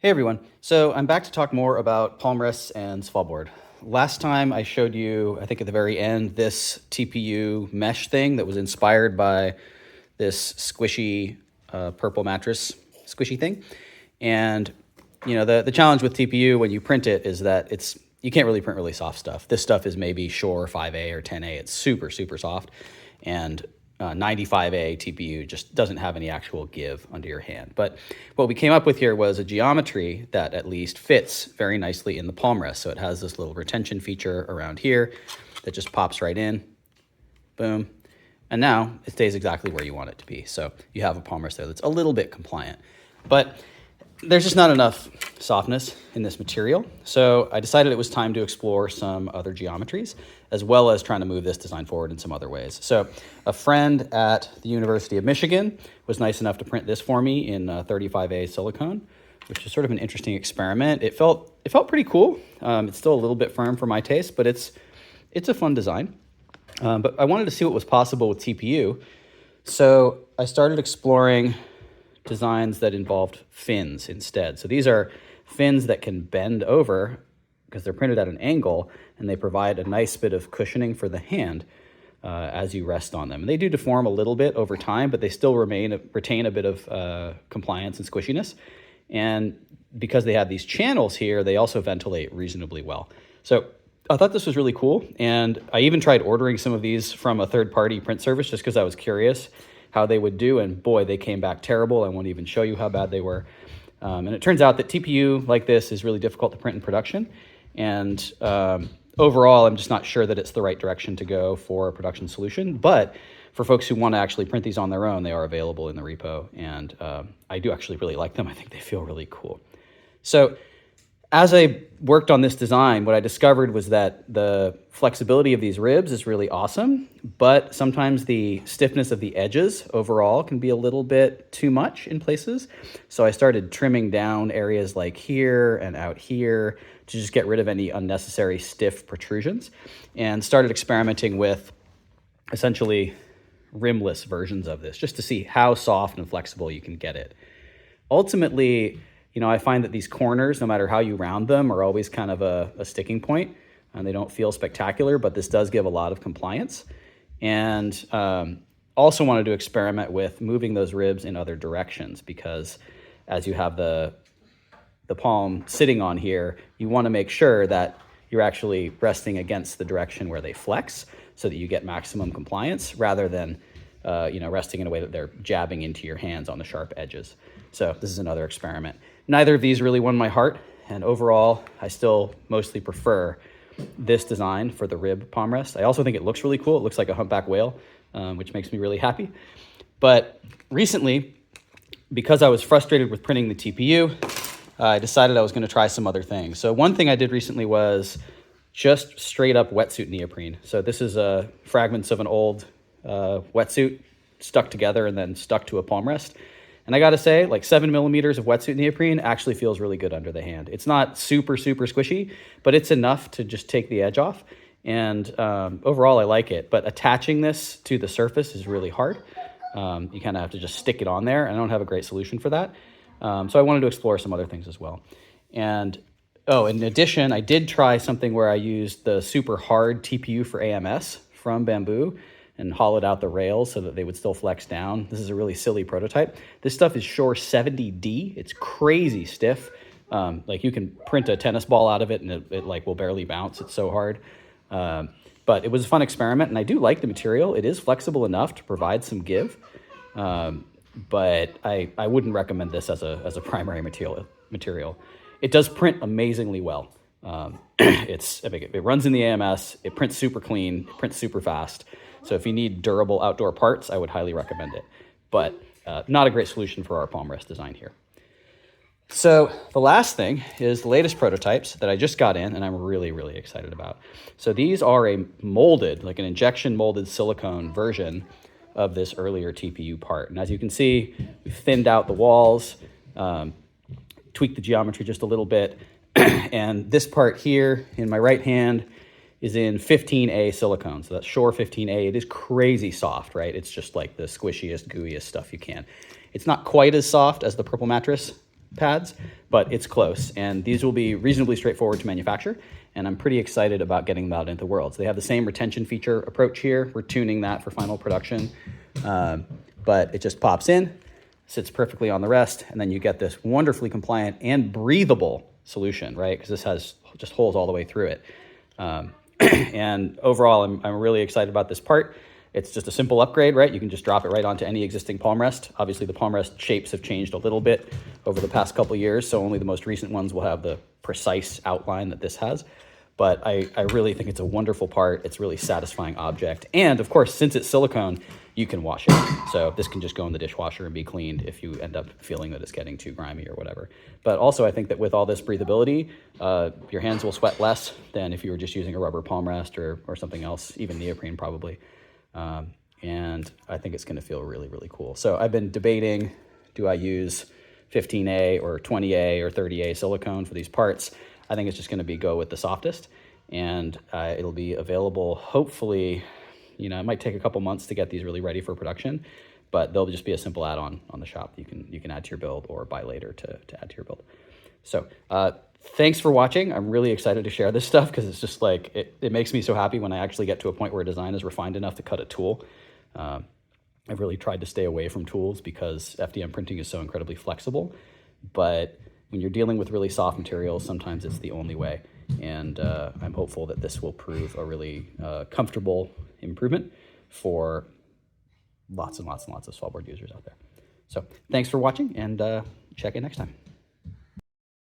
Hey everyone, so I'm back to talk more about Palmrests and Svalbard. Last time I showed you, I think at the very end, this TPU mesh thing that was inspired by this squishy purple mattress squishy thing. And you know, the challenge with TPU when you print it is that you can't really print really soft stuff. This stuff is maybe Shore 5A or 10A. It's super, super soft. And 95A TPU just doesn't have any actual give under your hand. But what we came up with here was a geometry that at least fits very nicely in the palm rest. So it has this little retention feature around here that just pops right in, boom. And now it stays exactly where you want it to be. So you have a palm rest there that's a little bit compliant. But there's just not enough softness in this material. So I decided it was time to explore some other geometries, as well as trying to move this design forward in some other ways. So a friend at the University of Michigan was nice enough to print this for me in 35A silicone, which is sort of an interesting experiment. It felt pretty cool. It's still a little bit firm for my taste, but it's a fun design. But I wanted to see what was possible with TPU. So I started exploring designs that involved fins instead. So these are fins that can bend over because they're printed at an angle, and they provide a nice bit of cushioning for the hand as you rest on them. And they do deform a little bit over time, but they still retain a bit of compliance and squishiness. And because they have these channels here, they also ventilate reasonably well. So I thought this was really cool. And I even tried ordering some of these from a third-party print service just because I was curious how they would do, and boy, they came back terrible. I won't even show you how bad they were. And it turns out that TPU like this is really difficult to print in production. And overall, I'm just not sure that it's the right direction to go for a production solution. But for folks who want to actually print these on their own, they are available in the repo. And I do actually really like them. I think they feel really cool. So as I worked on this design, what I discovered was that the flexibility of these ribs is really awesome, but sometimes the stiffness of the edges overall can be a little bit too much in places. So I started trimming down areas like here and out here to just get rid of any unnecessary stiff protrusions, and started experimenting with essentially rimless versions of this just to see how soft and flexible you can get it. Ultimately, you know, I find that these corners, no matter how you round them, are always kind of a sticking point, and they don't feel spectacular, but this does give a lot of compliance. And also wanted to experiment with moving those ribs in other directions, because as you have the palm sitting on here, you want to make sure that you're actually resting against the direction where they flex so that you get maximum compliance, rather than resting in a way that they're jabbing into your hands on the sharp edges. So this is another experiment. Neither of these really won my heart, and overall, I still mostly prefer this design for the rib palm rest. I also think it looks really cool. It looks like a humpback whale, which makes me really happy. But recently, because I was frustrated with printing the TPU, I decided I was going to try some other things. So one thing I did recently was just straight up wetsuit neoprene. So this is fragments of an old wetsuit stuck together and then stuck to a palm rest. And I gotta say, like 7 millimeters of wetsuit neoprene actually feels really good under the hand. It's not super, super squishy, but it's enough to just take the edge off. And overall, I like it. But attaching this to the surface is really hard. You kind of have to just stick it on there, and I don't have a great solution for that. So I wanted to explore some other things as well. And in addition, I did try something where I used the super hard TPU for AMS from Bamboo and hollowed out the rails so that they would still flex down. This is a really silly prototype. This stuff is Shore 70D. It's crazy stiff. Like you can print a tennis ball out of it and it like will barely bounce. It's so hard. But it was a fun experiment, and I do like the material. It is flexible enough to provide some give. But I wouldn't recommend this as a primary material. It does print amazingly well. It runs in the AMS. It prints super clean. It prints super fast. So if you need durable outdoor parts, I would highly recommend it. But not a great solution for our palm rest design here. So the last thing is the latest prototypes that I just got in, and I'm really, really excited about. So these are a molded, like an injection molded silicone version of this earlier TPU part. And as you can see, we've thinned out the walls, tweaked the geometry just a little bit. And this part here in my right hand is in 15A silicone. So that's Shore 15A. It is crazy soft, right? It's just like the squishiest, gooeyest stuff you can. It's not quite as soft as the purple mattress, pads, but it's close. And these will be reasonably straightforward to manufacture, and I'm pretty excited about getting them out into the world. So they have the same retention feature approach here. We're tuning that for final production, but it just pops in, sits perfectly on the rest, and then you get this wonderfully compliant and breathable solution, right? Because this has just holes all the way through it. And overall, I'm really excited about this part. It's just a simple upgrade, right? You can just drop it right onto any existing Palmrest. Obviously, the Palmrest shapes have changed a little bit over the past couple of years, so only the most recent ones will have the precise outline that this has. But I really think it's a wonderful part. It's a really satisfying object. And of course, since it's silicone, you can wash it. So this can just go in the dishwasher and be cleaned if you end up feeling that it's getting too grimy or whatever. But also I think that with all this breathability, your hands will sweat less than if you were just using a rubber palm rest or something else, even neoprene probably. And I think it's gonna feel really, really cool. So I've been debating, do I use 15A or 20A or 30A silicone for these parts? I think it's just gonna be go with the softest, and it'll be available hopefully. You know, it might take a couple months to get these really ready for production, but they'll just be a simple add-on on the shop. You can add to your build or buy later to add to your build. So thanks for watching. I'm really excited to share this stuff because it's just like, it makes me so happy when I actually get to a point where a design is refined enough to cut a tool. I've really tried to stay away from tools because FDM printing is so incredibly flexible, but when you're dealing with really soft materials, sometimes it's the only way. And I'm hopeful that this will prove a really comfortable improvement for lots and lots and lots of Swellboard users out there. So thanks for watching, and check in next time.